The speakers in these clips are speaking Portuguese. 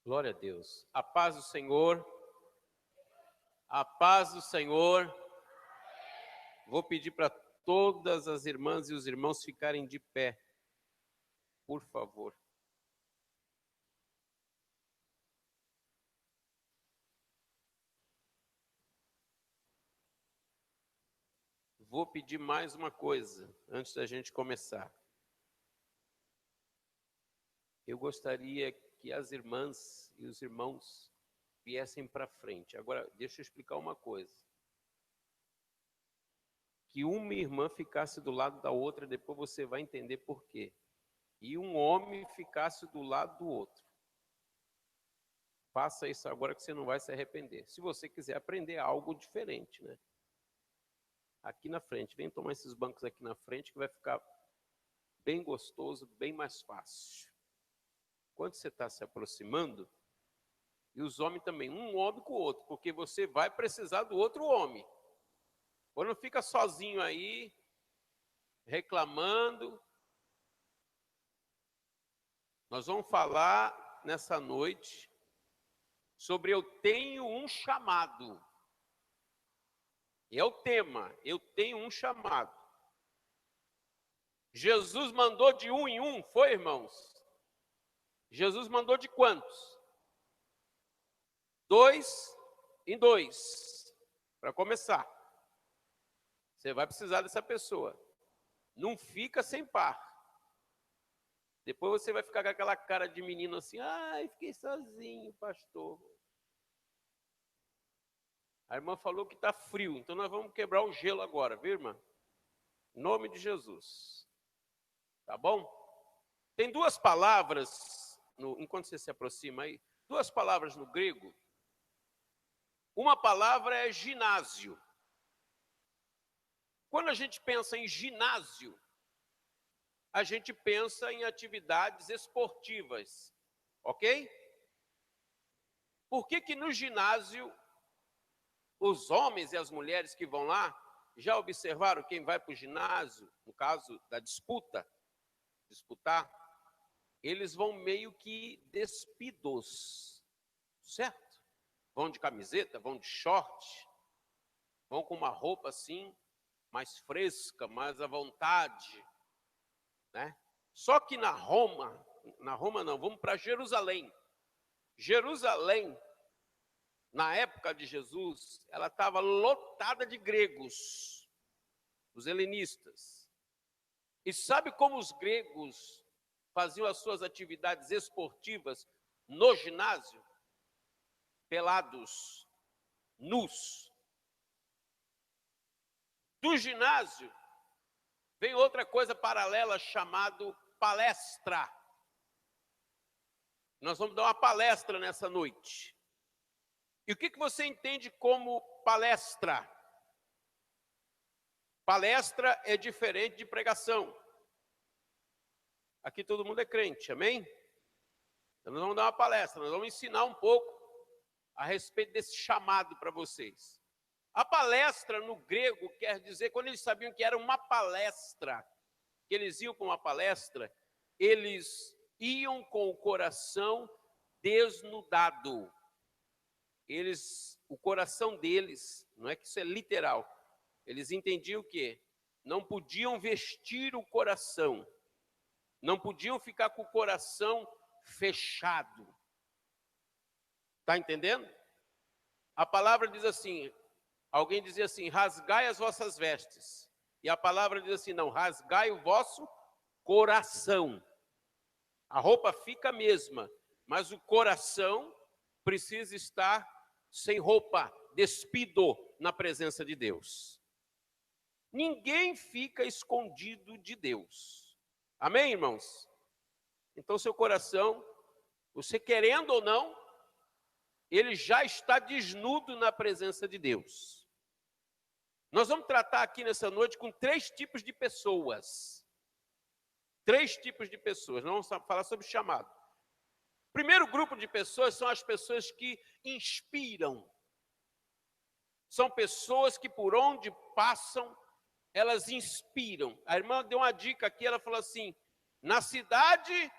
Glória a Deus. A paz do Senhor. A paz do Senhor. Vou pedir para todas as irmãs e os irmãos ficarem de pé, por favor. Vou pedir mais uma coisa antes da gente começar. Eu gostaria que as irmãs e os irmãos viessem para frente. Agora, deixa eu explicar uma coisa. Que uma irmã ficasse do lado da outra, depois você vai entender por quê. E um homem ficasse do lado do outro. Faça isso agora que você não vai se arrepender. Se você quiser aprender algo diferente, né? Aqui na frente, vem tomar esses bancos aqui na frente que vai ficar bem gostoso, bem mais fácil. Quando você está se aproximando, e os homens também, um homem com o outro, porque você vai precisar do outro homem. Quando não fica sozinho aí, reclamando. Nós vamos falar nessa noite sobre eu tenho um chamado. É o tema, eu tenho um chamado. Jesus mandou de um em um, foi, irmãos? Jesus mandou de quantos? 2 em 2, para começar. Você vai precisar dessa pessoa. Não fica sem par. Depois você vai ficar com aquela cara de menino assim, ai, fiquei sozinho, pastor. A irmã falou que está frio, então nós vamos quebrar o gelo agora, viu, irmã? Em nome de Jesus. Tá bom? Tem duas palavras, enquanto você se aproxima aí, duas palavras no grego. Uma palavra é ginásio. Quando a gente pensa em ginásio, a gente pensa em atividades esportivas, ok? Por que no ginásio, os homens e as mulheres que vão lá, já observaram quem vai para o ginásio, no caso da disputar, eles vão meio que despidos, certo? Vão de camiseta, vão de short, vão com uma roupa assim, mais fresca, mais à vontade, né? Só que na Roma não, vamos para Jerusalém. Jerusalém, na época de Jesus, ela estava lotada de gregos, os helenistas. E sabe como os gregos faziam as suas atividades esportivas no ginásio? Pelados, nus. Do ginásio, vem outra coisa paralela chamado palestra. Nós vamos dar uma palestra nessa noite. E o que você entende como palestra? Palestra é diferente de pregação. Aqui todo mundo é crente, amém? Então nós vamos dar uma palestra, nós vamos ensinar um pouco a respeito desse chamado para vocês. A palestra no grego quer dizer, quando eles sabiam que era uma palestra, que eles iam com uma palestra, eles iam com o coração desnudado. O coração deles, não é que isso é literal, eles entendiam o quê? Não podiam vestir o coração, não podiam ficar com o coração fechado. Está entendendo? A palavra diz assim, alguém dizia assim, rasgai as vossas vestes. E a palavra diz assim, não, rasgai o vosso coração. A roupa fica a mesma, mas o coração precisa estar sem roupa, despido na presença de Deus. Ninguém fica escondido de Deus. Amém, irmãos? Então, seu coração, você querendo ou não, ele já está desnudo na presença de Deus. Nós vamos tratar aqui nessa noite com 3 tipos de pessoas. 3 tipos de pessoas. Nós vamos falar sobre chamado. O primeiro grupo de pessoas são as pessoas que inspiram. São pessoas que por onde passam, elas inspiram. A irmã deu uma dica aqui, ela falou assim, na cidade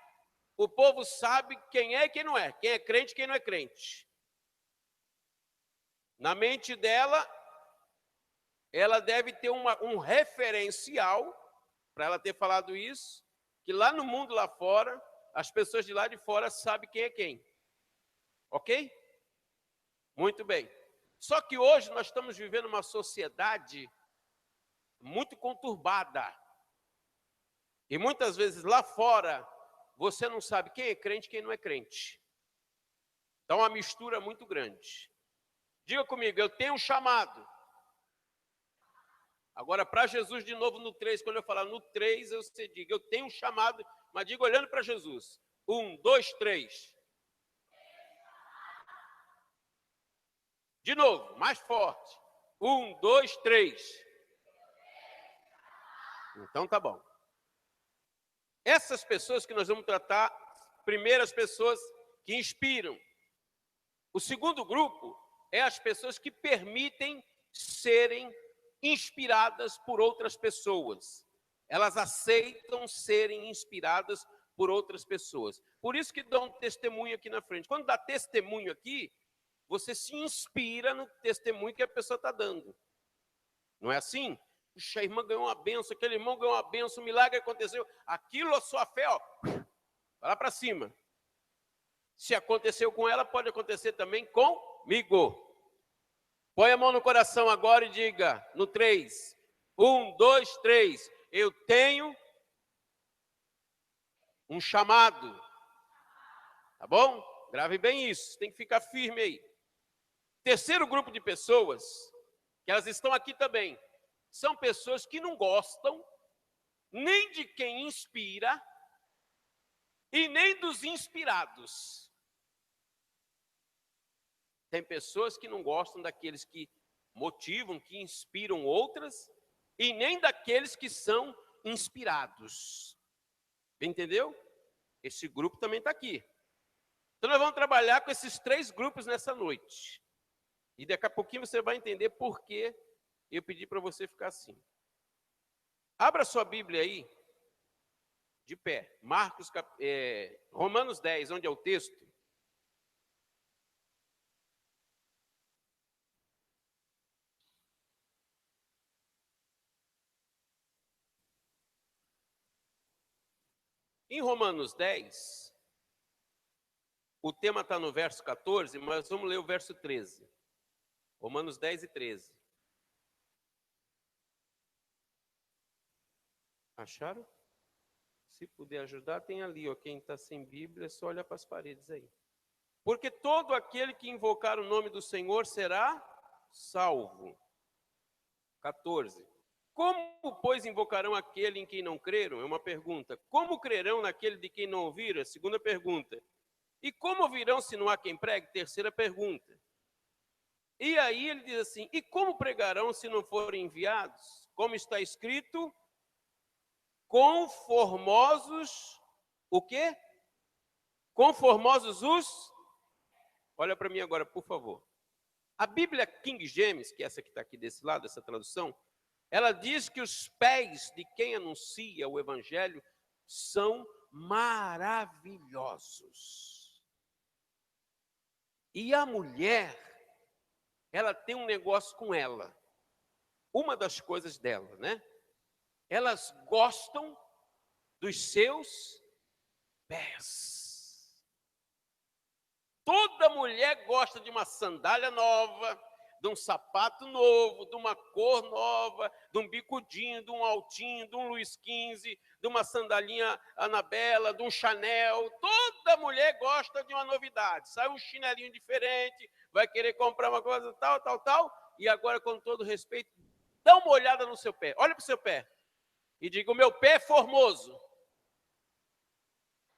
o povo sabe quem é e quem não é, quem é crente e quem não é crente. Na mente dela, ela deve ter um referencial, para ela ter falado isso, que lá no mundo lá fora, as pessoas de lá de fora sabem quem é quem. Ok? Muito bem. Só que hoje nós estamos vivendo uma sociedade muito conturbada. E muitas vezes lá fora, você não sabe quem é crente e quem não é crente. Então, uma mistura muito grande. Diga comigo, eu tenho um chamado. Agora, para Jesus, de novo no 3, quando eu falar no 3, você diga, eu tenho um chamado, mas diga olhando para Jesus. 1, 2, 3. De novo, mais forte. 1, 2, 3. Então, tá bom. Essas pessoas que nós vamos tratar, primeiro as pessoas que inspiram. O segundo grupo é as pessoas que permitem serem inspiradas por outras pessoas. Elas aceitam serem inspiradas por outras pessoas. Por isso que dão um testemunho aqui na frente. Quando dá testemunho aqui, você se inspira no testemunho que a pessoa está dando. Não é assim? Puxa, a irmã ganhou uma benção, aquele irmão ganhou uma benção, um milagre aconteceu. Aquilo, a sua fé, ó, vai lá para cima. Se aconteceu com ela, pode acontecer também comigo. Põe a mão no coração agora e diga, no 3. 1, 2, 3. Eu tenho um chamado. Tá bom? Grave bem isso, tem que ficar firme aí. Terceiro grupo de pessoas, que elas estão aqui também, são pessoas que não gostam nem de quem inspira e nem dos inspirados. Tem pessoas que não gostam daqueles que motivam, que inspiram outras, e nem daqueles que são inspirados. Entendeu? Esse grupo também está aqui. Então nós vamos trabalhar com esses 3 grupos nessa noite. E daqui a pouquinho você vai entender por que eu pedi para você ficar assim. Abra sua Bíblia aí, de pé. Romanos 10, onde é o texto. Em Romanos 10, o tema está no verso 14, mas vamos ler o verso 13. Romanos 10 e 13. Acharam? Se puder ajudar, tem ali, ó. Quem está sem Bíblia, só olha para as paredes aí. Porque todo aquele que invocar o nome do Senhor será salvo. 14. Como, pois, invocarão aquele em quem não creram? É uma pergunta. Como crerão naquele de quem não ouviram? Segunda pergunta. E como ouvirão se não há quem pregue? Terceira pergunta. E aí ele diz assim, e como pregarão se não forem enviados? Como está escrito, conformosos, o quê? Conformosos os... Olha para mim agora, por favor. A Bíblia King James, que é essa que está aqui desse lado, essa tradução, ela diz que os pés de quem anuncia o Evangelho são maravilhosos. E a mulher, ela tem um negócio com ela. Uma das coisas dela, né? Elas gostam dos seus pés. Toda mulher gosta de uma sandália nova, de um sapato novo, de uma cor nova, de um bicudinho, de um altinho, de um Luiz XV, de uma sandalinha Anabela, de um Chanel. Toda mulher gosta de uma novidade. Sai um chinelinho diferente, vai querer comprar uma coisa tal, tal, tal. E agora, com todo respeito, dá uma olhada no seu pé. Olha para o seu pé. E diga, o meu pé é formoso.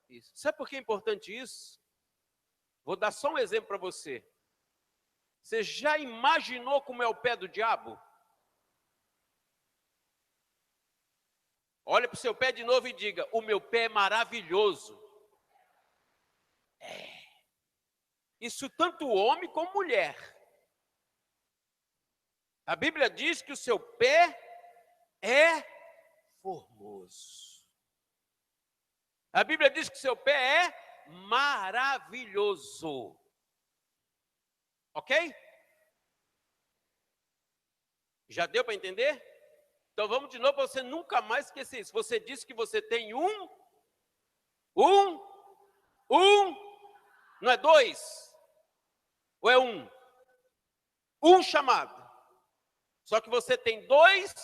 Isso. Sabe por que é importante isso? Vou dar só um exemplo para você. Você já imaginou como é o pé do diabo? Olha para o seu pé de novo e diga, o meu pé é maravilhoso. É. Isso tanto homem como mulher. A Bíblia diz que o seu pé é formoso. A Bíblia diz que seu pé é maravilhoso. Ok? Já deu para entender? Então vamos de novo para você nunca mais esquecer isso. Você disse que você tem não é 2? Ou é 1? Um chamado. Só que você tem dois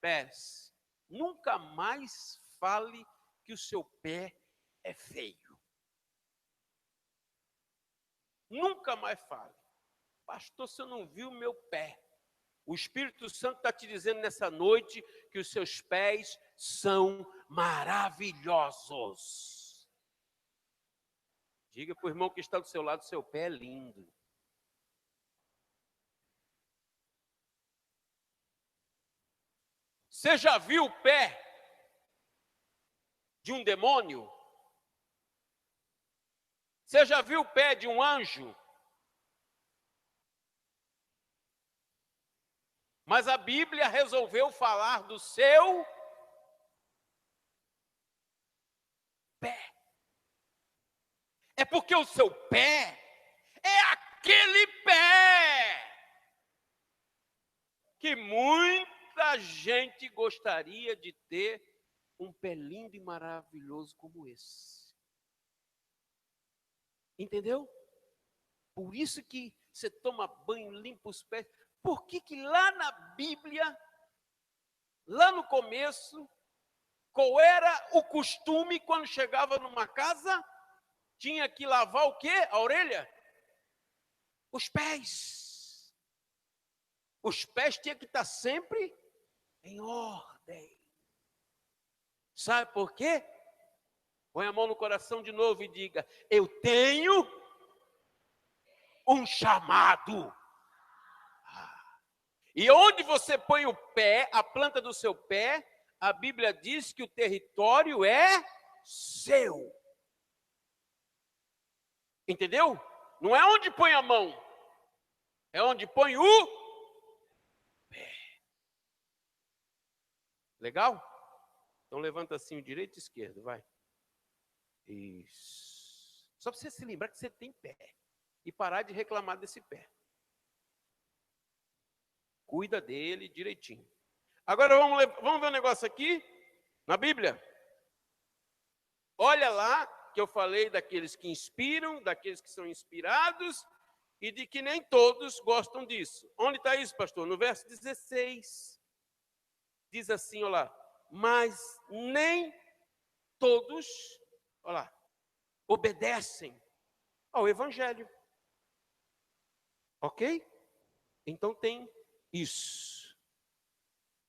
pés. Nunca mais fale que o seu pé é feio. Nunca mais fale. Pastor, você não viu meu pé. O Espírito Santo está te dizendo nessa noite que os seus pés são maravilhosos. Diga para o irmão que está do seu lado, seu pé é lindo. Você já viu o pé de um demônio? Você já viu o pé de um anjo? Mas a Bíblia resolveu falar do seu pé. É porque o seu pé é aquele pé que muita gente gostaria de ter um pé lindo e maravilhoso como esse. Entendeu? Por isso que você toma banho, limpa os pés. Por que que lá na Bíblia, lá no começo, qual era o costume quando chegava numa casa? Tinha que lavar o quê? A orelha? Os pés. Os pés tinham que estar sempre em ordem. Sabe por quê? Põe a mão no coração de novo e diga: eu tenho um chamado. E onde você põe o pé, a planta do seu pé, a Bíblia diz que o território é seu. Entendeu? Não é onde põe a mão, é onde põe o pé. Legal? Então levanta assim o direito e o esquerdo, vai. Isso. Só para você se lembrar que você tem pé. E parar de reclamar desse pé. Cuida dele direitinho. Agora vamos ver um negócio aqui, na Bíblia. Olha lá que eu falei daqueles que inspiram, daqueles que são inspirados, e de que nem todos gostam disso. Onde está isso, pastor? No verso 16. Diz assim, olha lá. Mas nem todos, olha lá, obedecem ao Evangelho. Ok? Então tem isso.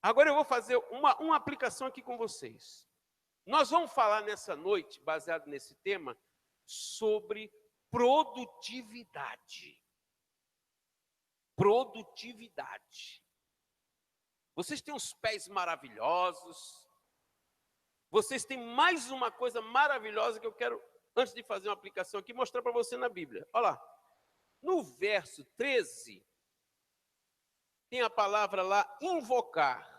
Agora eu vou fazer uma aplicação aqui com vocês. Nós vamos falar nessa noite, baseado nesse tema, sobre produtividade. Produtividade. Vocês têm uns pés maravilhosos. Vocês têm mais uma coisa maravilhosa que eu quero, antes de fazer uma aplicação aqui, mostrar para você na Bíblia. Olha lá. No verso 13, tem a palavra lá, invocar.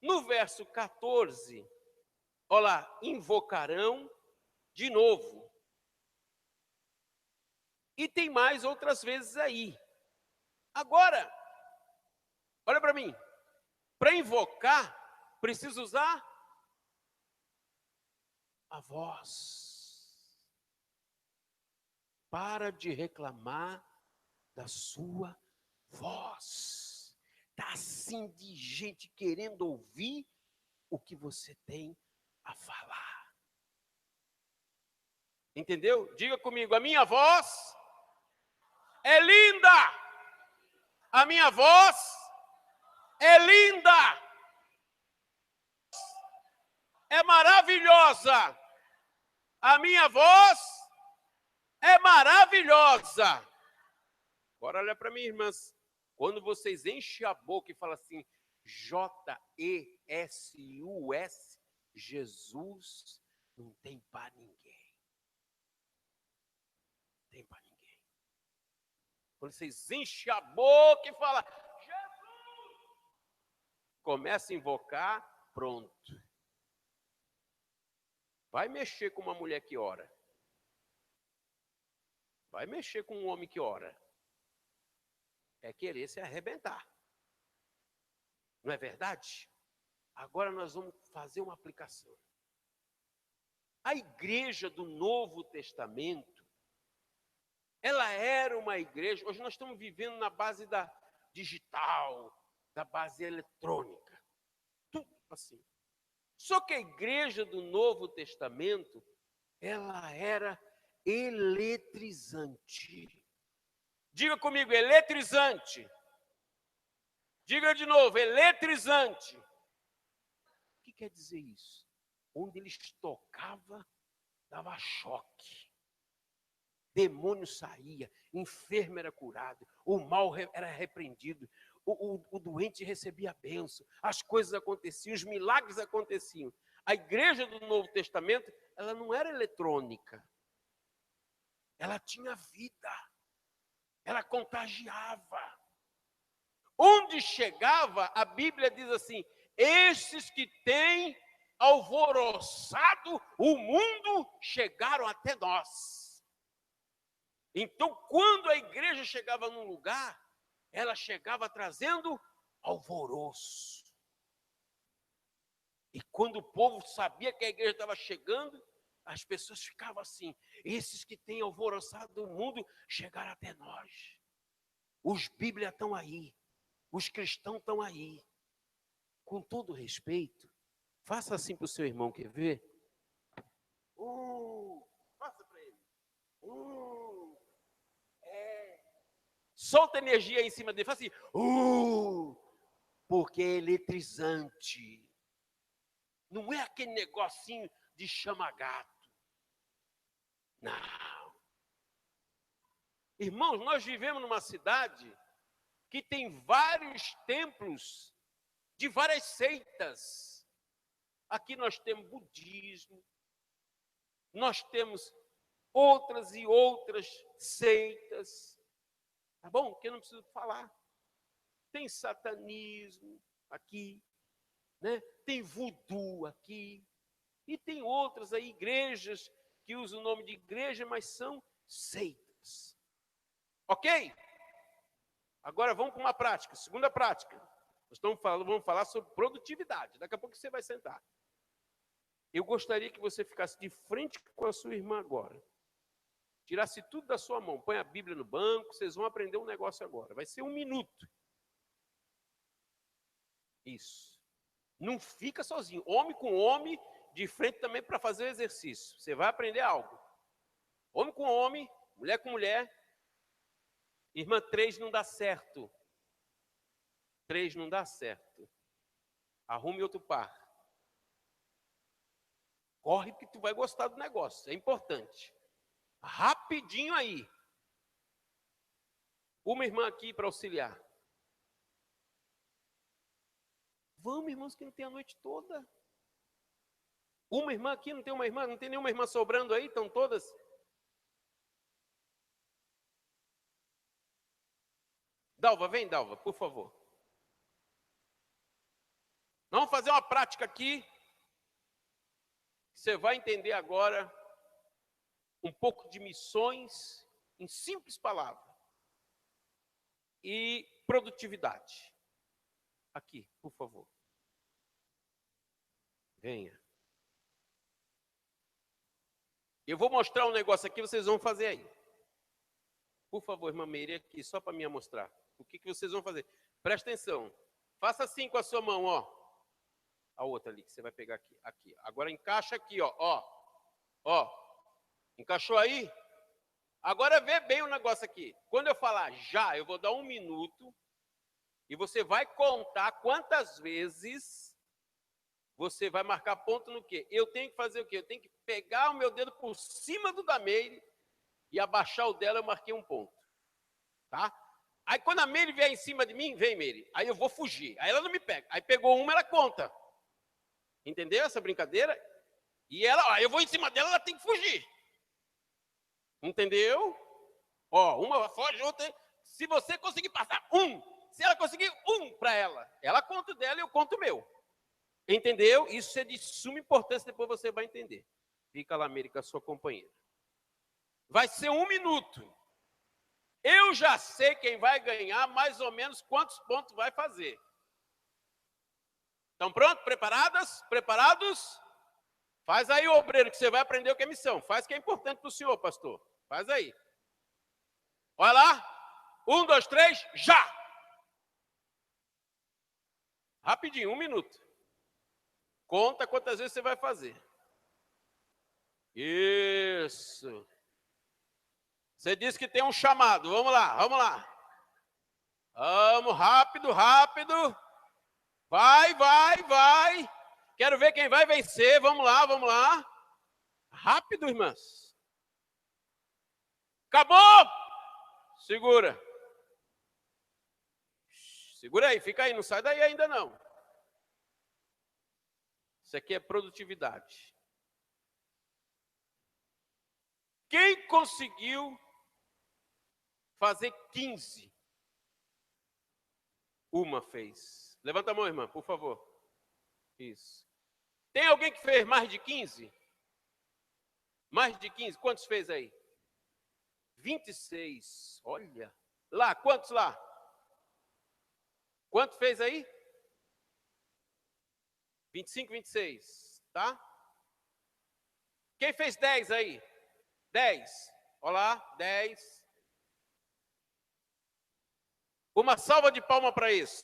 No verso 14, olha lá, invocarão de novo. E tem mais outras vezes aí. Agora, olha para mim. Para invocar, precisa usar a voz. Para de reclamar da sua voz. Está assim de gente querendo ouvir o que você tem a falar. Entendeu? Diga comigo, a minha voz é linda. A minha voz é linda. É maravilhosa. A minha voz é maravilhosa. Agora olha para mim, irmãs. Quando vocês enchem a boca e falam assim, J-E-S-U-S, Jesus não tem para ninguém. Não tem para ninguém. Quando vocês enchem a boca e falam, Jesus! Começa a invocar, pronto. Vai mexer com uma mulher que ora. Vai mexer com um homem que ora. É querer se arrebentar. Não é verdade? Agora nós vamos fazer uma aplicação. A igreja do Novo Testamento, ela era uma igreja, hoje nós estamos vivendo na base da digital, da base eletrônica. Tudo assim. Só que a igreja do Novo Testamento, ela era eletrizante. Diga comigo, eletrizante. Diga de novo, eletrizante. O que quer dizer isso? Onde eles tocavam, dava choque. Demônio saía, enfermo era curado, o mal era repreendido, o doente recebia a bênção, as coisas aconteciam, os milagres aconteciam. A igreja do Novo Testamento, ela não era eletrônica. Ela tinha vida. Ela contagiava. Onde chegava, a Bíblia diz assim, esses que têm alvoroçado o mundo chegaram até nós. Então, quando a igreja chegava num lugar, ela chegava trazendo alvoroço. E quando o povo sabia que a igreja estava chegando, as pessoas ficavam assim, esses que têm alvoroçado o mundo chegaram até nós. Os bíblias estão aí, os cristãos estão aí. Com todo respeito, faça assim para o seu irmão, quer ver? Faça para ele. Solta energia aí em cima dele, faça assim, porque é eletrizante. Não é aquele negocinho de chama-gato. Não. Irmãos, nós vivemos numa cidade que tem vários templos de várias seitas. Aqui nós temos budismo, nós temos outras e outras seitas. Tá bom? Que eu não preciso falar. Tem satanismo aqui, né? Tem voodoo aqui. E tem outras aí, igrejas que usam o nome de igreja, mas são seitas. Ok? Agora vamos para uma prática, segunda prática. Vamos falar sobre produtividade. Daqui a pouco você vai sentar. Eu gostaria que você ficasse de frente com a sua irmã agora. Tirasse tudo da sua mão. Põe a Bíblia no banco, vocês vão aprender um negócio agora. Vai ser 1 minuto. Isso. Não fica sozinho. Homem com homem, de frente também para fazer o exercício. Você vai aprender algo. Homem com homem, mulher com mulher. Irmã, 3 não dá certo. 3 não dá certo. Arrume outro par. Corre que tu vai gostar do negócio. É importante. Rapidinho aí. Uma irmã aqui para auxiliar. Vamos, irmãos, que não tem a noite toda. Uma irmã aqui, não tem uma irmã? Não tem nenhuma irmã sobrando aí? Estão todas? Dalva, vem, Dalva, por favor. Vamos fazer uma prática aqui. Você vai entender agora um pouco de missões em simples palavras. E produtividade. Aqui, por favor. Venha. Eu vou mostrar um negócio aqui, vocês vão fazer aí. Por favor, irmã Meire, aqui, só para me mostrar. O que vocês vão fazer? Presta atenção. Faça assim com a sua mão, ó. A outra ali, que você vai pegar aqui. Aqui. Agora encaixa aqui, ó. Ó. Encaixou aí? Agora vê bem o negócio aqui. Quando eu falar já, eu vou dar 1 minuto. E você vai contar quantas vezes você vai marcar ponto no quê? Eu tenho que fazer o quê? Eu tenho que pegar o meu dedo por cima do da Meire e abaixar o dela, eu marquei 1 ponto. Tá? Aí quando a Meire vier em cima de mim, vem Meire. Aí eu vou fugir. Aí ela não me pega. Aí pegou uma, ela conta. Entendeu essa brincadeira? E ela, ó, eu vou em cima dela, ela tem que fugir. Entendeu? Ó, uma foge, outra. Se você conseguir passar 1, se ela conseguir 1 para ela, ela conta o dela e eu conto o meu. Entendeu? Isso é de suma importância, depois você vai entender. Fica lá, América, sua companheira. Vai ser 1 minuto. Eu já sei quem vai ganhar, mais ou menos quantos pontos vai fazer. Estão prontos? Preparadas? Preparados? Faz aí, obreiro, que você vai aprender o que é missão. Faz que é importante para o senhor, pastor. Faz aí. Olha lá. 1, 2, 3, já! Rapidinho, 1 minuto. Conta quantas vezes você vai fazer. Isso. Você disse que tem um chamado. Vamos lá, vamos lá. Vamos, rápido, rápido. Vai, vai, vai. Quero ver quem vai vencer. Vamos lá, vamos lá. Rápido, irmãs. Acabou! Segura. Segura aí, fica aí, não sai daí ainda não. Isso aqui é produtividade. Quem conseguiu fazer 15? Uma fez. Levanta a mão, irmã, por favor. Isso. Tem alguém que fez mais de 15? Mais de 15? Quantos fez aí? 26. Olha. Lá, quantos lá? Quanto fez aí? 25, 26. Tá? Quem fez 10 aí? 10. Olha lá, 10. Uma salva de palmas para isso.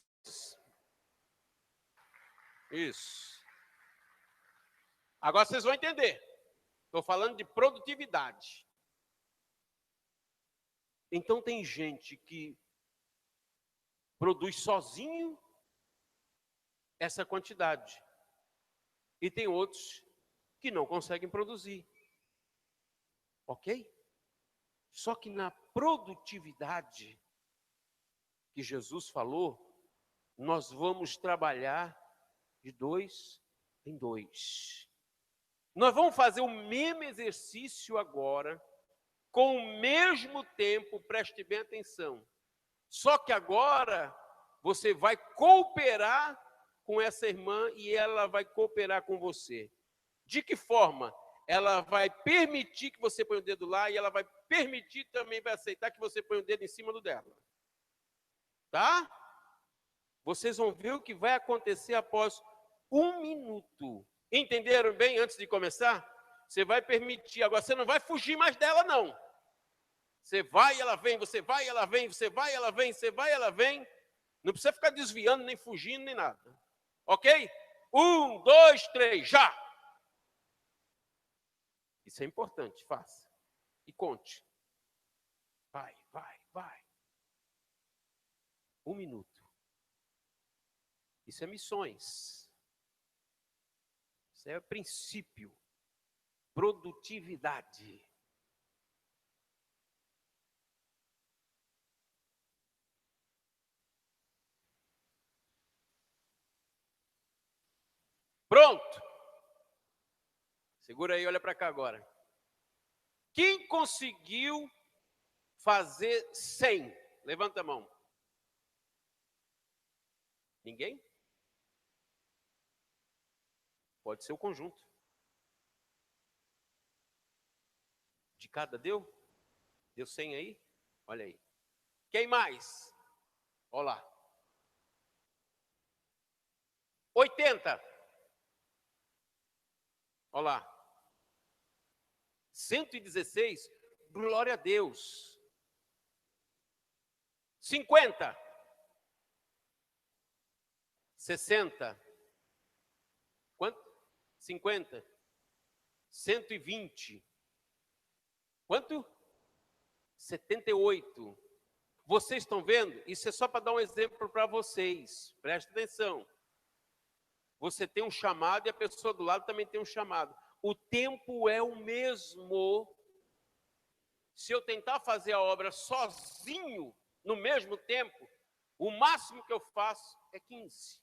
Isso. Agora vocês vão entender. Estou falando de produtividade. Então tem gente que produz sozinho essa quantidade. E tem outros que não conseguem produzir. Ok? Só que na produtividade que Jesus falou, nós vamos trabalhar de 2 em 2. Nós vamos fazer o mesmo exercício agora, com o mesmo tempo, preste bem atenção. Só que agora você vai cooperar com essa irmã e ela vai cooperar com você. De que forma? Ela vai permitir que você ponha o dedo lá e ela vai permitir também, vai aceitar que você ponha o dedo em cima do dela. Tá? Vocês vão ver o que vai acontecer após 1 minuto. Entenderam bem antes de começar? Você vai permitir. Agora, você não vai fugir mais dela, não. Você vai, ela vem, você vai, ela vem, você vai, ela vem, você vai, ela vem. Não precisa ficar desviando, nem fugindo, nem nada. Ok? 1, 2, 3, já! Isso é importante, faça. E conte. Vai, vai, vai. 1 minuto. Isso é missões. Isso é princípio. Produtividade. Pronto. Segura aí, olha para cá agora. Quem conseguiu fazer 100? Levanta a mão. Ninguém? Pode ser o conjunto. De cada deu? Deu 100 aí? Olha aí. Quem mais? Olha lá. 80. Olha lá. 116. Glória a Deus. 50. 60. Quanto? 50. 120. Quanto? 78. Vocês estão vendo? Isso é só para dar um exemplo para vocês. Presta atenção. Você tem um chamado e a pessoa do lado também tem um chamado. O tempo é o mesmo. Se eu tentar fazer a obra sozinho, no mesmo tempo, o máximo que eu faço é 15.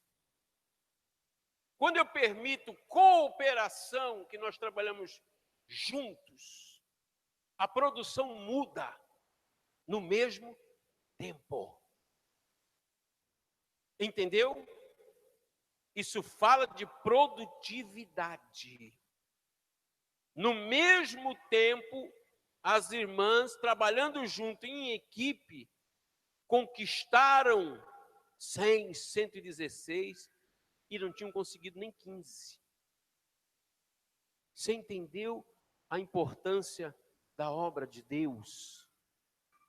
Quando eu permito cooperação, que nós trabalhamos juntos, a produção muda no mesmo tempo. Entendeu? Isso fala de produtividade. No mesmo tempo, as irmãs, trabalhando junto em equipe, conquistaram 100, 116 e não tinham conseguido nem 15. Você entendeu a importância da obra de Deus,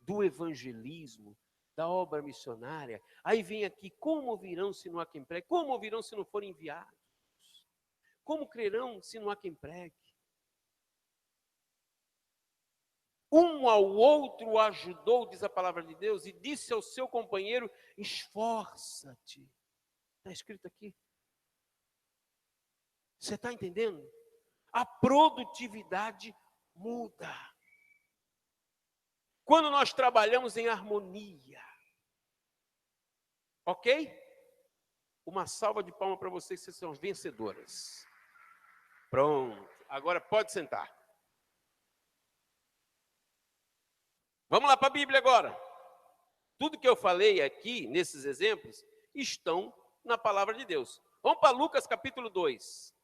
do evangelismo, da obra missionária? Aí vem aqui, como ouvirão se não há quem pregue? Como ouvirão se não forem enviados? Como crerão se não há quem pregue? Um ao outro ajudou, diz a palavra de Deus, e disse ao seu companheiro: esforça-te. Está escrito aqui. Você está entendendo? A produtividade muda. Quando nós trabalhamos em harmonia. Ok? Uma salva de palmas para vocês, vocês são vencedoras. Pronto. Agora pode sentar. Vamos lá para a Bíblia agora. Tudo que eu falei aqui, nesses exemplos, estão na palavra de Deus. Vamos para Lucas capítulo 2.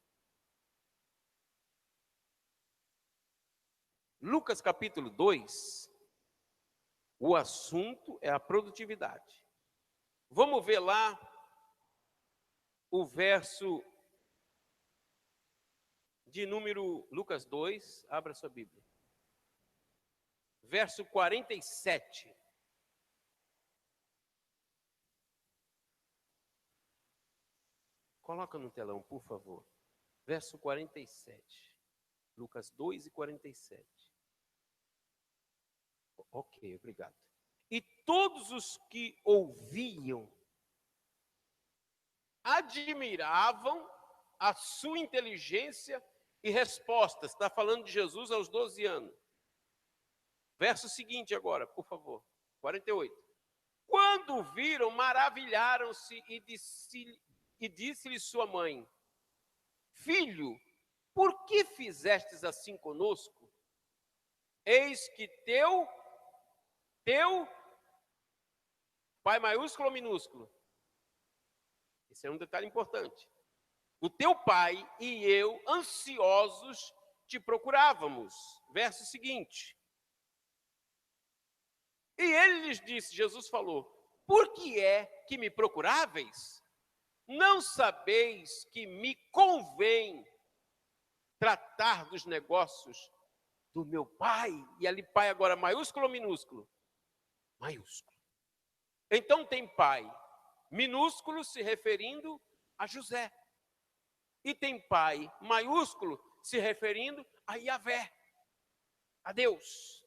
Lucas capítulo 2, o assunto é a produtividade. Vamos ver lá o verso de número, Lucas 2, abra sua Bíblia. Verso 47. Coloca no telão, por favor. Verso 47. Lucas 2 e 47. Ok, obrigado. E todos os que ouviam admiravam a sua inteligência e respostas. Está falando de Jesus aos 12 anos. Verso seguinte agora, por favor. 48. Quando viram, maravilharam-se e disse-lhe sua mãe: Filho, por que fizestes assim conosco? Eis que teu pai maiúsculo ou minúsculo? Esse é um detalhe importante. O teu pai e eu, ansiosos, te procurávamos. Verso seguinte. E ele lhes disse, Jesus falou: por que é que me procuráveis? Não sabeis que me convém tratar dos negócios do meu pai? E ali pai agora maiúsculo ou minúsculo? Maiúsculo. Então tem pai minúsculo se referindo a José. E tem pai maiúsculo se referindo a Yahvé, a Deus.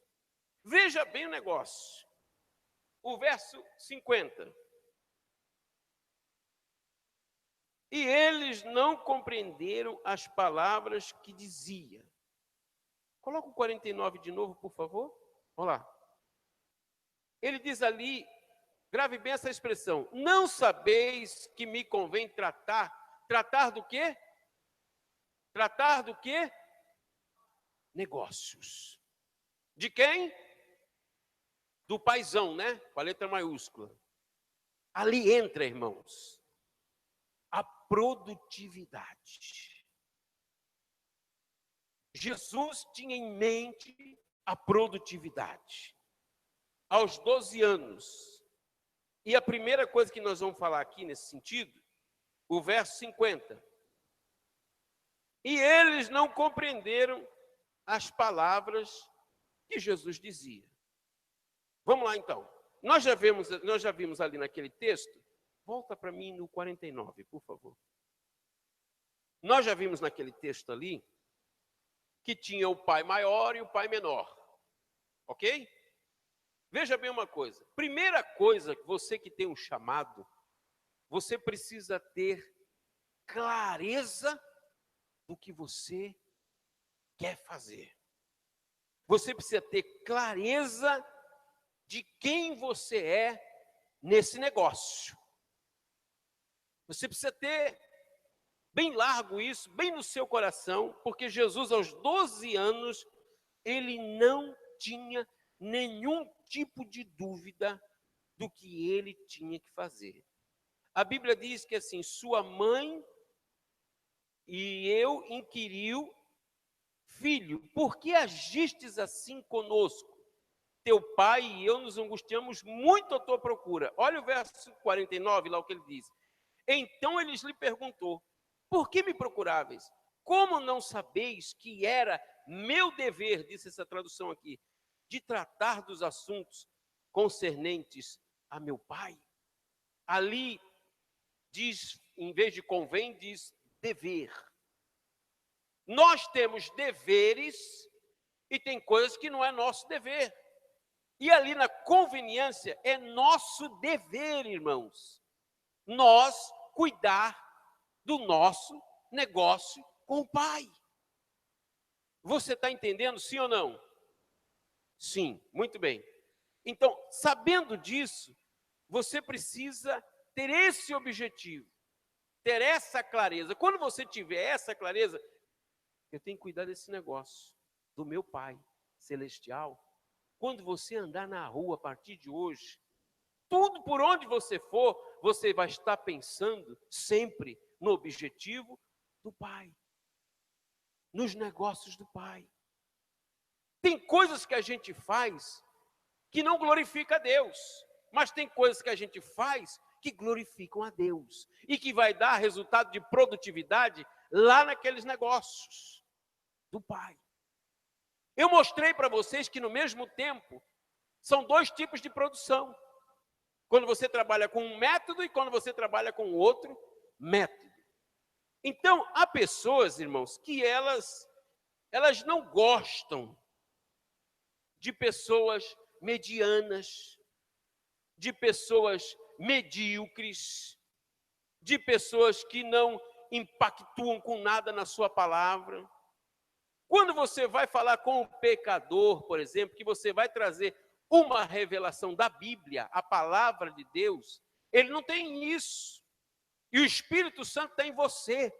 Veja bem o negócio. O verso 50. E eles não compreenderam as palavras que dizia. Coloca o 49 de novo, por favor. Olha lá. Ele diz ali, grave bem essa expressão: não sabeis que me convém tratar. Tratar do quê? Tratar do quê? Negócios. De quem? Do paizão, né? Com a letra maiúscula. Ali entra, irmãos, a produtividade. Jesus tinha em mente a produtividade. Aos 12 anos. E a primeira coisa que nós vamos falar aqui nesse sentido, o verso 50. E eles não compreenderam as palavras que Jesus dizia. Vamos lá então. Nós já vimos ali naquele texto. Volta para mim no 49, por favor. Nós já vimos naquele texto ali que tinha o pai maior e o pai menor. Ok? Veja bem uma coisa. Primeira coisa, você que tem um chamado, você precisa ter clareza do que você quer fazer. Você precisa ter clareza de quem você é nesse negócio. Você precisa ter bem largo isso, bem no seu coração, porque Jesus, aos 12 anos, ele não tinha nenhum tipo de dúvida do que ele tinha que fazer. A Bíblia diz que assim, sua mãe e eu inquiriu, filho, por que agistes assim conosco? Teu pai e eu nos angustiamos muito à tua procura. Olha o verso 49, lá o que ele diz. Então eles lhe perguntou, por que me procuráveis? Como não sabeis que era meu dever, disse essa tradução aqui, de tratar dos assuntos concernentes a meu pai? Ali diz, em vez de convém, diz dever. Nós temos deveres e tem coisas que não é nosso dever. E ali na conveniência é nosso dever, irmãos, nós cuidar do nosso negócio com o Pai. Você está entendendo, sim ou não? Sim, muito bem. Então, sabendo disso, você precisa ter esse objetivo, ter essa clareza. Quando você tiver essa clareza, eu tenho que cuidar desse negócio, do meu Pai celestial. Quando você andar na rua a partir de hoje, tudo por onde você for, você vai estar pensando sempre no objetivo do Pai, nos negócios do Pai. Tem coisas que a gente faz que não glorifica a Deus, mas tem coisas que a gente faz que glorificam a Deus e que vai dar resultado de produtividade lá naqueles negócios do Pai. Eu mostrei para vocês que no mesmo tempo são dois tipos de produção. Quando você trabalha com um método e quando você trabalha com outro método. Então, há pessoas, irmãos, que elas não gostam de pessoas medianas, de pessoas medíocres, de pessoas que não impactuam com nada na sua palavra. Quando você vai falar com o pecador, por exemplo, que você vai trazer uma revelação da Bíblia, a palavra de Deus, ele não tem isso. E o Espírito Santo está em você.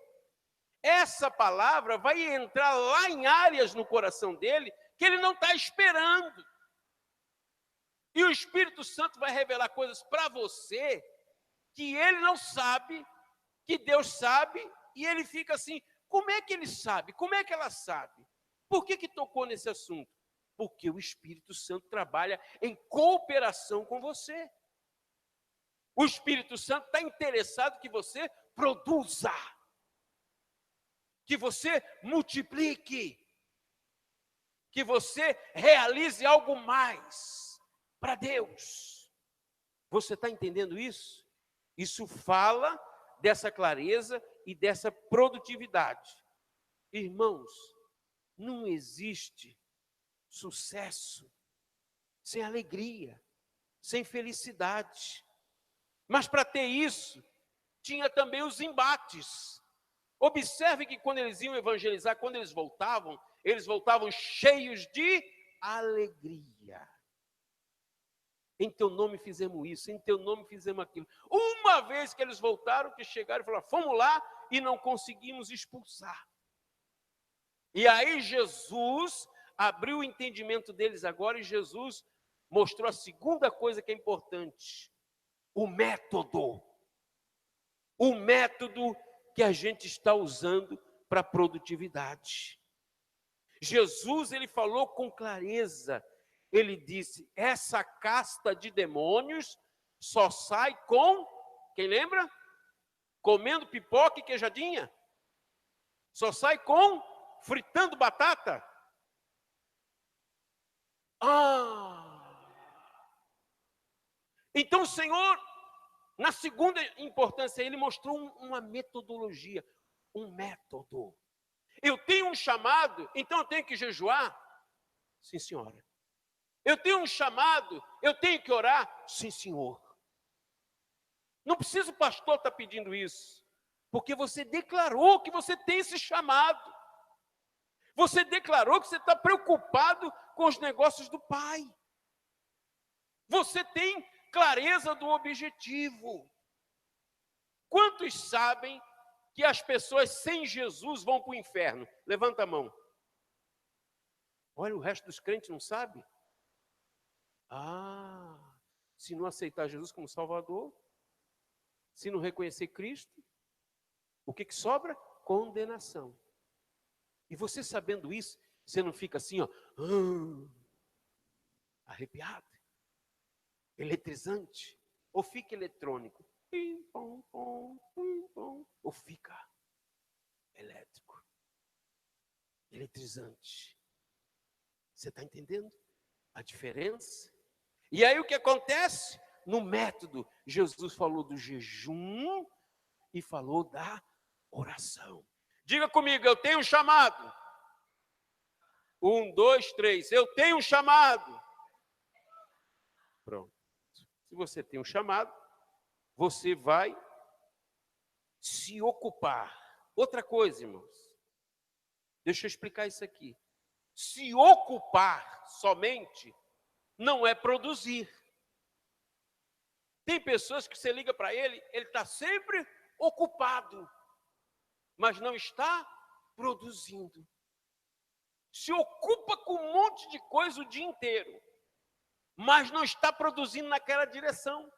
Essa palavra vai entrar lá em áreas no coração dele que ele não está esperando. E o Espírito Santo vai revelar coisas para você que ele não sabe, que Deus sabe, e ele fica assim, como é que ele sabe? Como é que ela sabe? Por que tocou nesse assunto? Porque o Espírito Santo trabalha em cooperação com você. O Espírito Santo está interessado que você produza, que você multiplique, que você realize algo mais para Deus. Você está entendendo isso? Isso fala dessa clareza e dessa produtividade. Irmãos, não existe sucesso sem alegria, sem felicidade. Mas para ter isso, tinha também os embates. Observe que quando eles iam evangelizar, quando eles voltavam cheios de alegria. Em teu nome fizemos isso, em teu nome fizemos aquilo. Uma vez que eles voltaram, que chegaram e falaram, fomos lá e não conseguimos expulsar. E aí Jesus abriu o entendimento deles agora e Jesus mostrou a segunda coisa que é importante. O método. O método que a gente está usando para a produtividade. Jesus, ele falou com clareza. Ele disse, essa casta de demônios só sai com, quem lembra? Comendo pipoca e queijadinha. Só sai com fritando batata. Então o Senhor, na segunda importância, ele mostrou uma metodologia, um método. Eu tenho um chamado, então eu tenho que jejuar? Sim, senhora. Eu tenho um chamado, eu tenho que orar? Sim, senhor. Não precisa o pastor estar pedindo isso, porque você declarou que você tem esse chamado. Você declarou que você está preocupado com os negócios do Pai. Você tem clareza do objetivo. Quantos sabem que as pessoas sem Jesus vão para o inferno? Levanta a mão. Olha, o resto dos crentes não sabe? Se não aceitar Jesus como Salvador, se não reconhecer Cristo, o que sobra? Condenação. E você sabendo isso, Você não fica assim, ó, arrepiado, eletrizante, ou fica eletrônico, pim, pom, pom, pim, pom, ou fica elétrico, eletrizante. Você está entendendo a diferença? E aí o que acontece? No método, Jesus falou do jejum e falou da oração. Diga comigo, eu tenho um chamado. 1, 2, 3, eu tenho um chamado. Pronto. Se você tem um chamado, você vai se ocupar. Outra coisa, irmãos, deixa eu explicar isso aqui. Se ocupar somente não é produzir. Tem pessoas que você liga para ele está sempre ocupado, mas não está produzindo. Se ocupa com um monte de coisa o dia inteiro, mas não está produzindo naquela direção.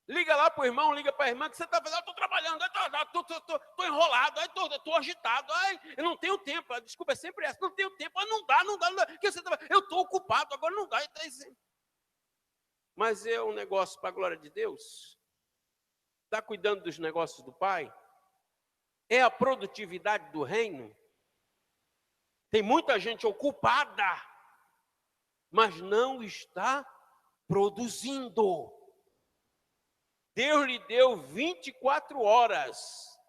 Liga lá para o irmão, liga para a irmã, que você está fazendo, estou trabalhando, estou enrolado, estou agitado, eu não tenho tempo, a desculpa é sempre essa, não tenho tempo, não dá, eu estou ocupado, agora não dá. Mas é um negócio para a glória de Deus? Está cuidando dos negócios do Pai? É a produtividade do reino? Tem muita gente ocupada, mas não está produzindo. Deus lhe deu 24 horas.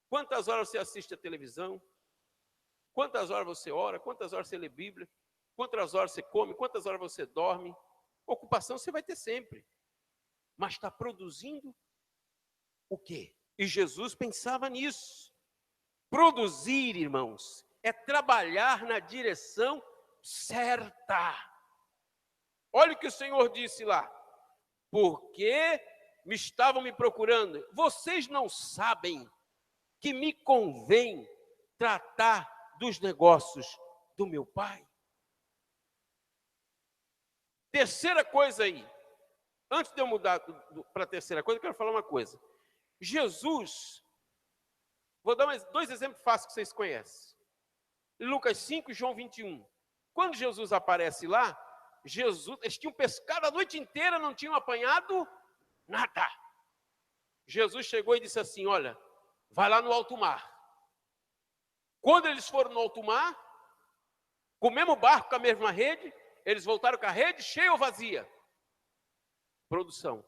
Quantas horas você assiste a televisão? Quantas horas você ora? Quantas horas você lê Bíblia? Quantas horas você come? Quantas horas você dorme? Ocupação você vai ter sempre. Mas está produzindo o quê? E Jesus pensava nisso. Produzir, irmãos, é trabalhar na direção certa. Olha o que o Senhor disse lá. Porque estavam me procurando. Vocês não sabem que me convém tratar dos negócios do meu Pai? Terceira coisa aí. Antes de eu mudar para a terceira coisa, eu quero falar uma coisa. Jesus, vou dar dois exemplos fáceis que vocês conhecem. Lucas 5 e João 21. Quando Jesus aparece lá, eles tinham pescado a noite inteira, não tinham apanhado nada. Jesus chegou e disse assim, olha, vai lá no alto mar. Quando eles foram no alto mar, com o mesmo barco, com a mesma rede, eles voltaram com a rede cheia ou vazia? Produção.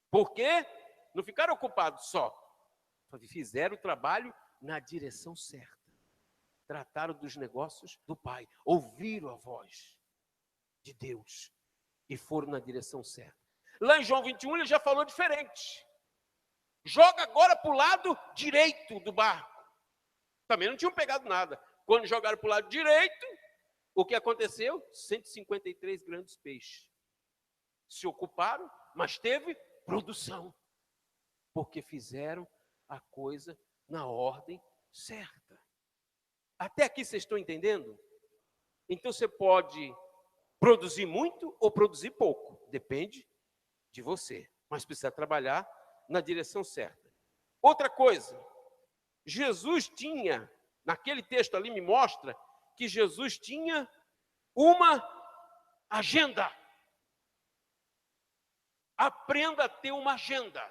Por quê? Não ficaram ocupados só. Fizeram o trabalho na direção certa. Trataram dos negócios do Pai. Ouviram a voz de Deus e foram na direção certa. Lá em João 21 ele já falou diferente. Joga agora para o lado direito do barco. Também não tinham pegado nada. Quando jogaram para o lado direito, o que aconteceu? 153 grandes peixes. Se ocuparam, mas teve produção. Porque fizeram a coisa na ordem certa. Até aqui vocês estão entendendo? Então você pode produzir muito ou produzir pouco. Depende de você. Mas precisa trabalhar na direção certa. Outra coisa. Jesus tinha, naquele texto ali me mostra, que Jesus tinha uma agenda. Aprenda a ter uma agenda.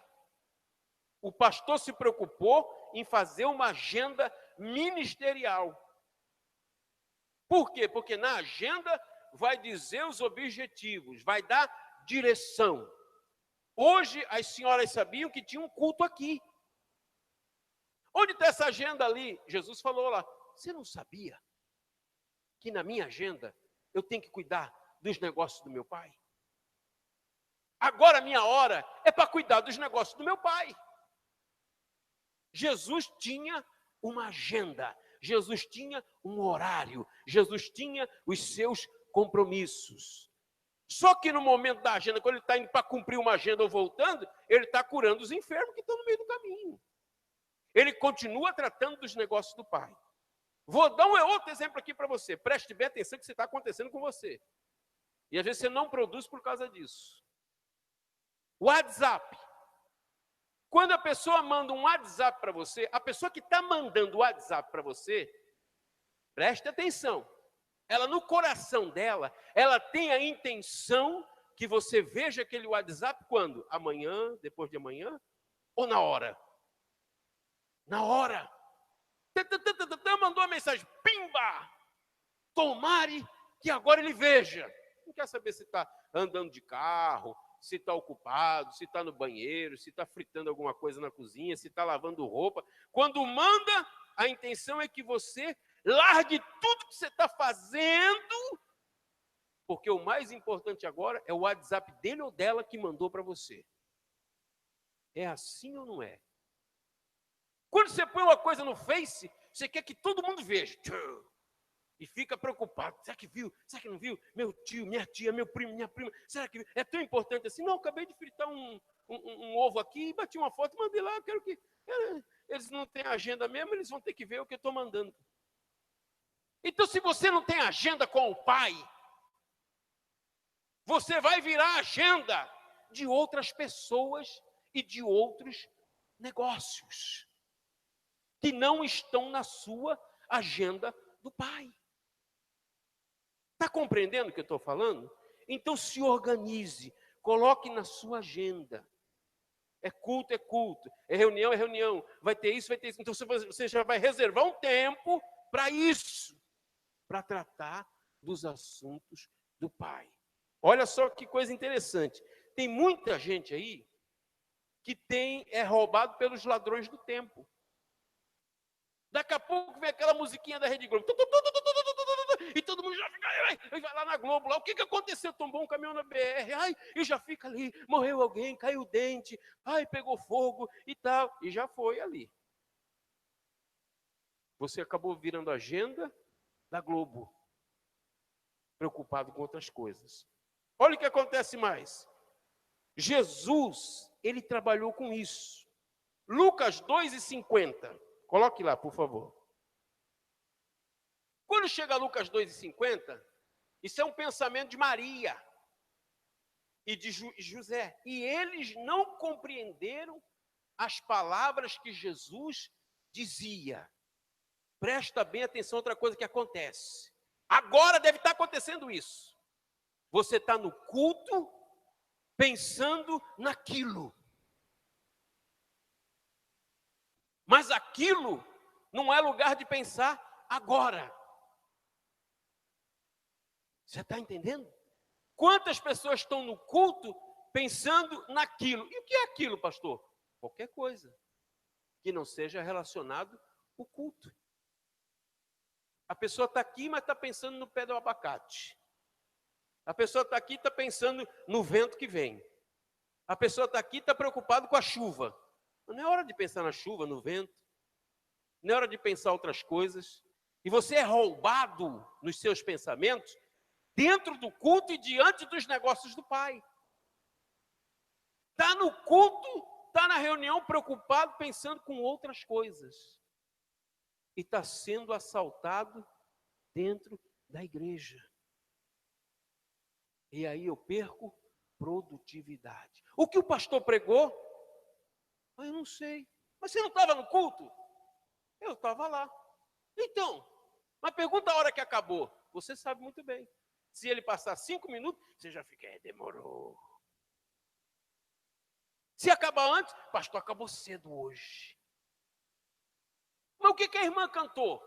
O pastor se preocupou em fazer uma agenda ministerial. Por quê? Porque na agenda vai dizer os objetivos, vai dar direção. Hoje as senhoras sabiam que tinha um culto aqui. Onde está essa agenda ali? Jesus falou lá, você não sabia que na minha agenda eu tenho que cuidar dos negócios do meu Pai? Agora a minha hora é para cuidar dos negócios do meu Pai. Jesus tinha uma agenda, Jesus tinha um horário, Jesus tinha os seus compromissos. Só que no momento da agenda, quando ele está indo para cumprir uma agenda ou voltando, ele está curando os enfermos que estão no meio do caminho. Ele continua tratando dos negócios do Pai. Vou dar um outro exemplo aqui para você. Preste bem atenção que isso está acontecendo com você. E às vezes você não produz por causa disso. WhatsApp. Quando a pessoa manda um WhatsApp para você, a pessoa que está mandando o WhatsApp para você, preste atenção, ela no coração dela, ela tem a intenção que você veja aquele WhatsApp quando? Amanhã, depois de amanhã ou na hora? Na hora. Mandou a mensagem, pimba! Tomare que agora ele veja. Não quer saber se está andando de carro, se está ocupado, se está no banheiro, se está fritando alguma coisa na cozinha, se está lavando roupa. Quando manda, a intenção é que você largue tudo que você está fazendo, porque o mais importante agora é o WhatsApp dele ou dela que mandou para você. É assim ou não é? Quando você põe uma coisa no Face, você quer que todo mundo veja. E fica preocupado. Será que viu? Será que não viu? Meu tio, minha tia, meu primo, minha prima. Será que viu? É tão importante assim? Não, acabei de fritar um ovo aqui e bati uma foto e mandei lá. Eu quero que... Eles não têm agenda mesmo, eles vão ter que ver o que eu estou mandando. Então, se você não tem agenda com o Pai, você vai virar agenda de outras pessoas e de outros negócios que não estão na sua agenda do Pai. Está compreendendo o que eu estou falando? Então se organize, coloque na sua agenda. É culto, é reunião, vai ter isso, vai ter isso. Então você já vai reservar um tempo para isso, para tratar dos assuntos do Pai. Olha só que coisa interessante. Tem muita gente aí que é roubado pelos ladrões do tempo. Daqui a pouco vem aquela musiquinha da Rede Globo. E todo mundo já fica, vai lá na Globo, lá, o que aconteceu? Tombou um caminhão na BR, e já fica ali, morreu alguém, caiu o dente, pegou fogo e tal, e já foi ali. Você acabou virando a agenda da Globo, preocupado com outras coisas. Olha o que acontece mais. Jesus, ele trabalhou com isso. Lucas 2,50, coloque lá, por favor. Quando chega a Lucas 2,50, isso é um pensamento de Maria e de José. E eles não compreenderam as palavras que Jesus dizia. Presta bem atenção a outra coisa que acontece. Agora deve estar acontecendo isso. Você está no culto pensando naquilo. Mas aquilo não é lugar de pensar agora. Você está entendendo? Quantas pessoas estão no culto pensando naquilo? E o que é aquilo, pastor? Qualquer coisa que não seja relacionado ao culto. A pessoa está aqui, mas está pensando no pé do abacate. A pessoa está aqui e está pensando no vento que vem. A pessoa está aqui e está preocupada com a chuva. Não é hora de pensar na chuva, no vento. Não é hora de pensar outras coisas. E você é roubado nos seus pensamentos dentro do culto e diante dos negócios do Pai. Está no culto, está na reunião preocupado, pensando com outras coisas. E está sendo assaltado dentro da igreja. E aí eu perco produtividade. O que o pastor pregou? Eu não sei. Mas você não estava no culto? Eu estava lá. Então, mas pergunta a hora que acabou. Você sabe muito bem. Se ele passar 5 minutos, você já fica, demorou. Se acabar antes, pastor, acabou cedo hoje. Mas o que a irmã cantou?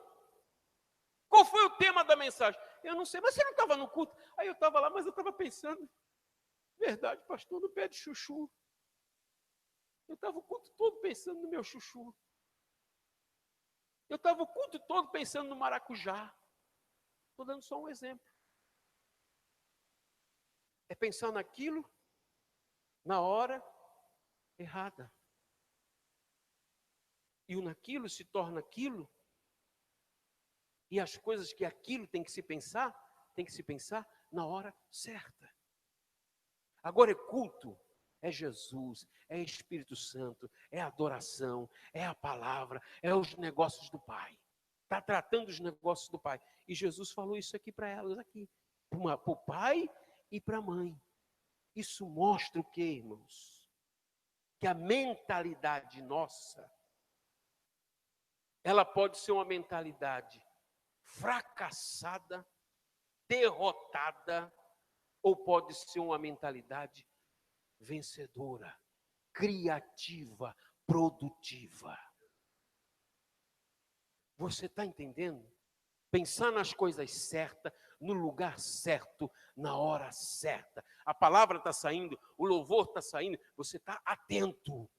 Qual foi o tema da mensagem? Eu não sei, mas você não estava no culto? Aí eu estava lá, mas eu estava pensando, verdade, pastor, no pé de chuchu. Eu estava o culto todo pensando no meu chuchu. Eu estava o culto todo pensando no maracujá. Estou dando só um exemplo. É pensar naquilo na hora errada. E o naquilo se torna aquilo. E as coisas que aquilo tem que se pensar na hora certa. Agora é culto, é Jesus, é Espírito Santo, é adoração, é a palavra, é os negócios do Pai. Está tratando os negócios do Pai. E Jesus falou isso aqui para elas, aqui. Para o pai e para a mãe. Isso mostra o quê, irmãos? que a mentalidade nossa, ela pode ser uma mentalidade fracassada, derrotada, ou pode ser uma mentalidade vencedora, criativa, produtiva. Você está entendendo? Pensar nas coisas certas, no lugar certo, na hora certa. A palavra está saindo, o louvor está saindo, você está atento,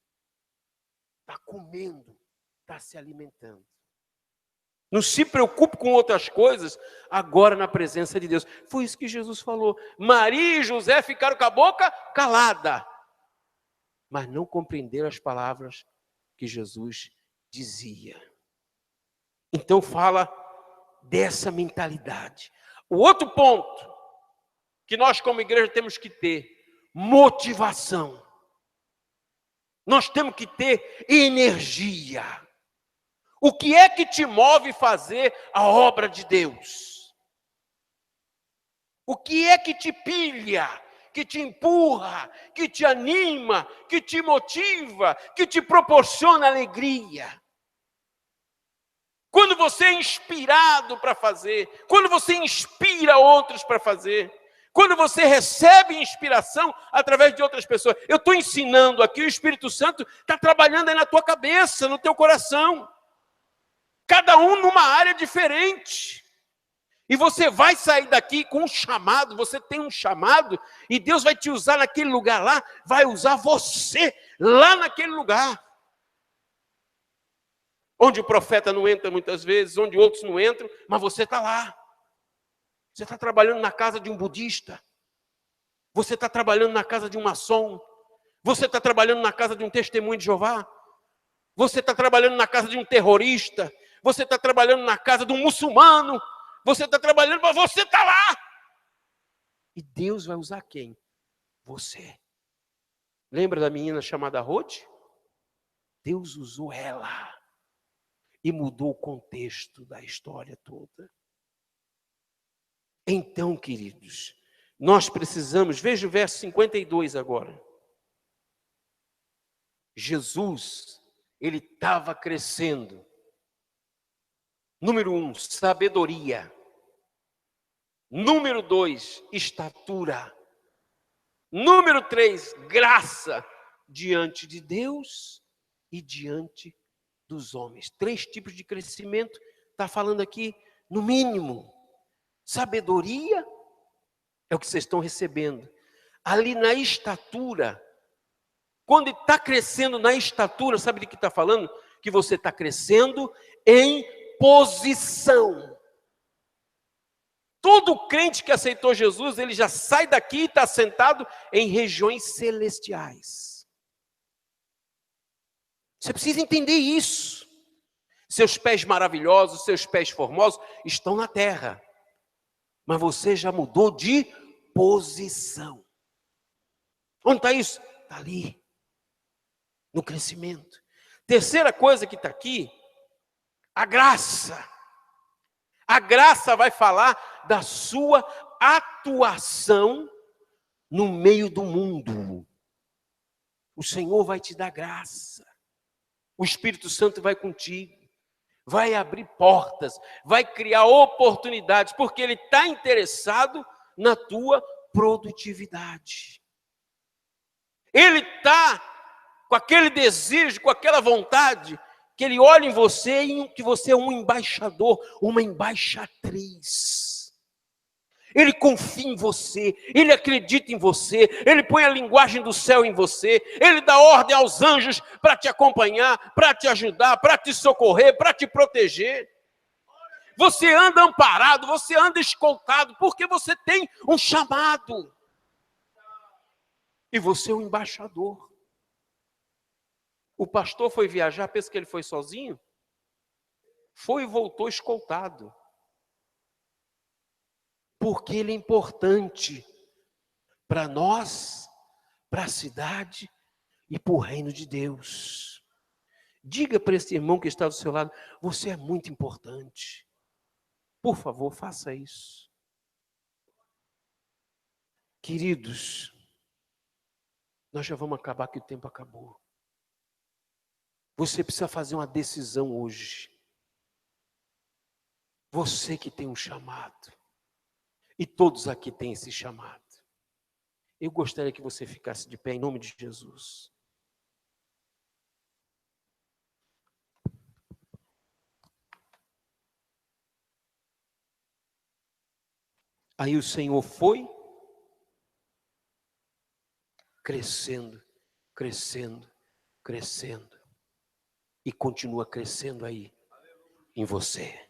está comendo, está se alimentando. Não se preocupe com outras coisas, agora na presença de Deus. Foi isso que Jesus falou. Maria e José ficaram com a boca calada, mas não compreenderam as palavras que Jesus dizia. Então fala dessa mentalidade. O outro ponto que nós como igreja temos que ter, motivação. Nós temos que ter energia. O que é que te move fazer a obra de Deus? O que é que te pilha, que te empurra, que te anima, que te motiva, que te proporciona alegria? Quando você é inspirado para fazer, quando você inspira outros para fazer, quando você recebe inspiração através de outras pessoas. Eu estou ensinando aqui, o Espírito Santo está trabalhando aí na tua cabeça, no teu coração. Cada um numa área diferente. E você vai sair daqui com um chamado, você tem um chamado, e Deus vai te usar naquele lugar lá, vai usar você lá naquele lugar. Onde o profeta não entra muitas vezes, onde outros não entram, mas você está lá. Você está trabalhando na casa de um budista, você está trabalhando na casa de um maçom, você está trabalhando na casa de um testemunho de Jeová, você está trabalhando na casa de um terrorista, você está trabalhando na casa de um muçulmano, você está trabalhando, mas você está lá. E Deus vai usar quem? Você. Lembra da menina chamada Ruth? Deus usou ela e mudou o contexto da história toda. Então, queridos, nós precisamos, veja o verso 52 agora. Jesus, ele estava crescendo. Número 1, sabedoria. Número 2, estatura. Número 3, graça diante de Deus e diante dos homens. 3 tipos de crescimento, está falando aqui, no mínimo. Sabedoria é o que vocês estão recebendo. Ali na estatura, quando está crescendo na estatura, sabe de que está falando? Que você está crescendo em posição. Todo crente que aceitou Jesus, ele já sai daqui e está sentado em regiões celestiais. Você precisa entender isso. Seus pés maravilhosos, seus pés formosos estão na terra. Mas você já mudou de posição. Onde está isso? Está ali. No crescimento. Terceira coisa que está aqui, a graça. A graça vai falar da sua atuação no meio do mundo. O Senhor vai te dar graça. O Espírito Santo vai contigo. Vai abrir portas, vai criar oportunidades, porque Ele está interessado na tua produtividade. Ele está com aquele desejo, com aquela vontade, que Ele olha em você e que você é um embaixador, uma embaixatriz. Ele confia em você, Ele acredita em você, Ele põe a linguagem do céu em você, Ele dá ordem aos anjos para te acompanhar, para te ajudar, para te socorrer, para te proteger. Você anda amparado, você anda escoltado, porque você tem um chamado. E você é um embaixador. O pastor foi viajar, pensa que ele foi sozinho? Foi e voltou escoltado. Porque ele é importante para nós, para a cidade e para o reino de Deus. Diga para esse irmão que está do seu lado, você é muito importante. Por favor, faça isso. Queridos, nós já vamos acabar, que o tempo acabou. Você precisa fazer uma decisão hoje. Você que tem um chamado. E todos aqui têm esse chamado. Eu gostaria que você ficasse de pé em nome de Jesus. Aí o Senhor foi crescendo, crescendo, crescendo. E continua crescendo aí em você.